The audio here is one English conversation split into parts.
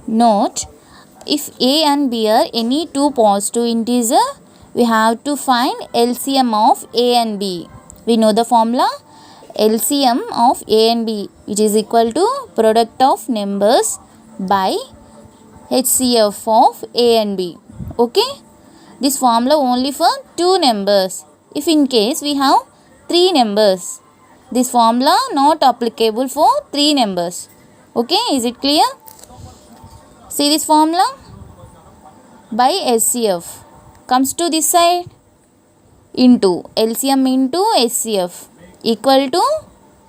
Note, if a and b are any two positive integer, we have to find LCM of a and b. We know the formula. LCM of a and b, which is equal to product of numbers by HCF of a and b. Okay, this formula only for two numbers. If in case we have three numbers, this formula not applicable for three numbers. Okay, is it clear? See this formula by HCF comes to this side into LCM into HCF equal to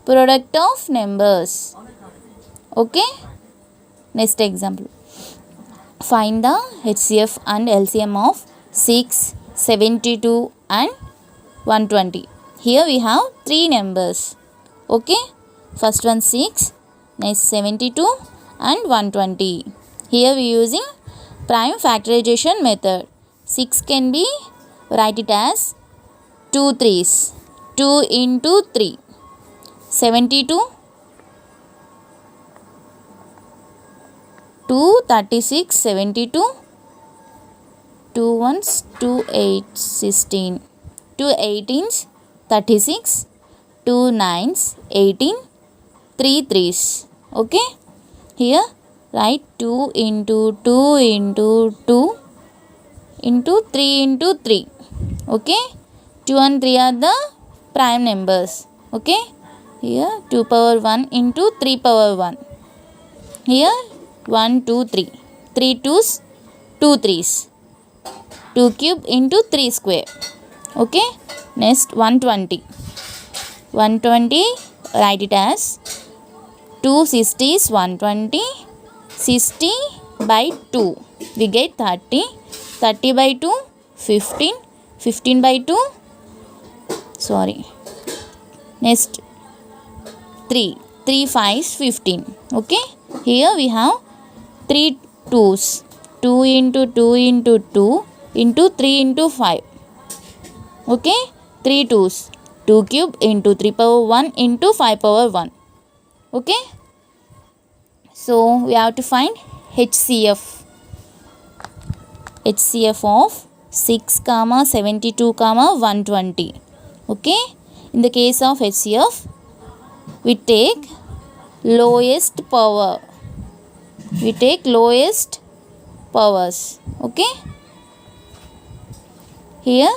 product of numbers. Okay, next example. Find the HCF and LCM of 6, 72 and 120. Here we have three numbers. Okay, first one 6, next 72 and 120. Here we using prime factorization method. 6 can be write it as 2 3s, 2 into 3. 72, 2 36, 72, 2 1s, 2 8s, 16, 2 18s, 36, 2 9s, 18, 3 3s. Okay, here write 2 into 2 into 2 into 3 into 3. Okay, 2 and 3 are the prime numbers. Okay, here 2 power 1 into 3 power 1. Here 1 2 3, 3 2s, 2 3s, 2 cube into 3 square. Okay, next 120. 120 write it as 2 60s, 120, 60 by 2 we get 30, 30 by 2 15, 15 by 2 sorry, next 3 5s 15. Okay, here we have 3 2s, 2 into 2 into 2 into 3 into 5. Okay, 3 2s, 2 cube into 3 power 1 into 5 power 1. Okay, so we have to find HCF. HCF of 6, 72, 120. Okay, in the case of HCF, we take lowest power. We take lowest powers. Okay, here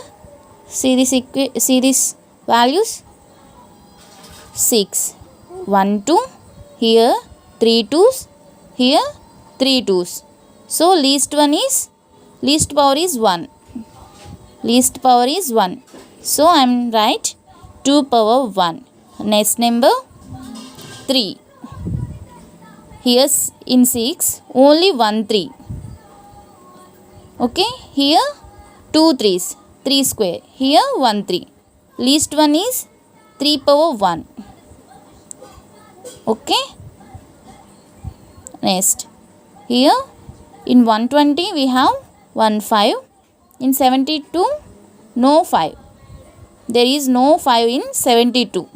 see this values. 6, 1 2, here 3 2s, here 3 2s. So least power is 1. Least power is 1. So I am write 2 power 1. Next number 3. Here in 6 only 1 3. Okay, here 2 3s, 3 square. Here 1 3. Least one is 3 power 1. Okay, next here in 120 we have 1 5. In 72 no 5. There is no 5 in 72.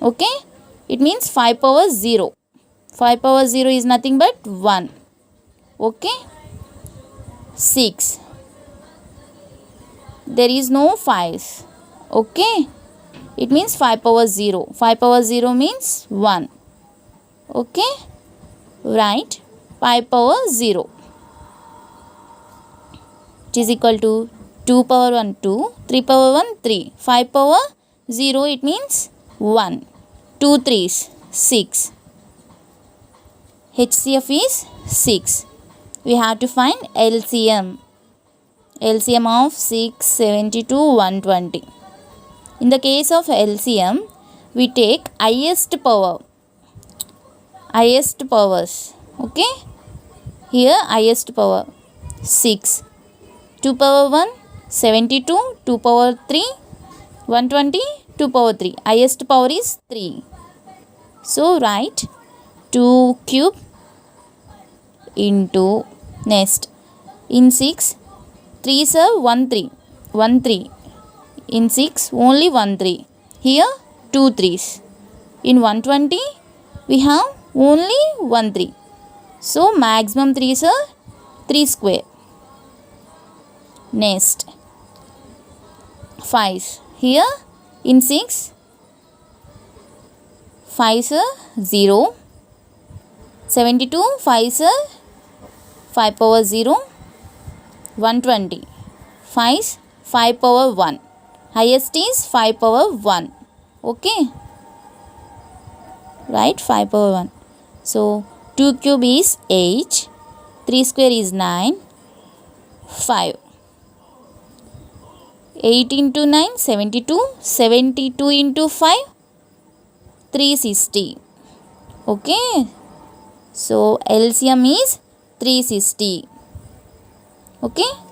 Okay, it means 5 power 0. 5 power 0 is nothing but 1. Okay, 6. There is no 5s. Okay, it means 5 power 0. 5 power 0 means 1. Okay, write 5 power 0. It is equal to 2 power 1 2, 3 power 1 3, 5 power 0 it means 1. 2 3s 6. HCF is 6. We have to find LCM. LCM of 6, 72, 120. In the case of LCM, we take highest power. Highest powers. Okay, here highest power 6. 2 power 1, 72, 2 power 3, 120, 2 power 3. Highest power is 3. So write 2 cube into next in 6 3s are 1 3, 1 3. In 6 only 1 3. Here 2 3s. In 120 we have only 1 3. So maximum 3s are 3 square. Next 5. Here in 6, 5s are 0. 72, 5s are 5 power 0. 120. 5s 5 power 1. Highest is 5 power 1. Okay. Right, 5 power 1. So 2 cube is 8. 3 square is 9. 5. 8 into 9, 72. 72 into 5, 360. Okay. So LCM is 360. Okay.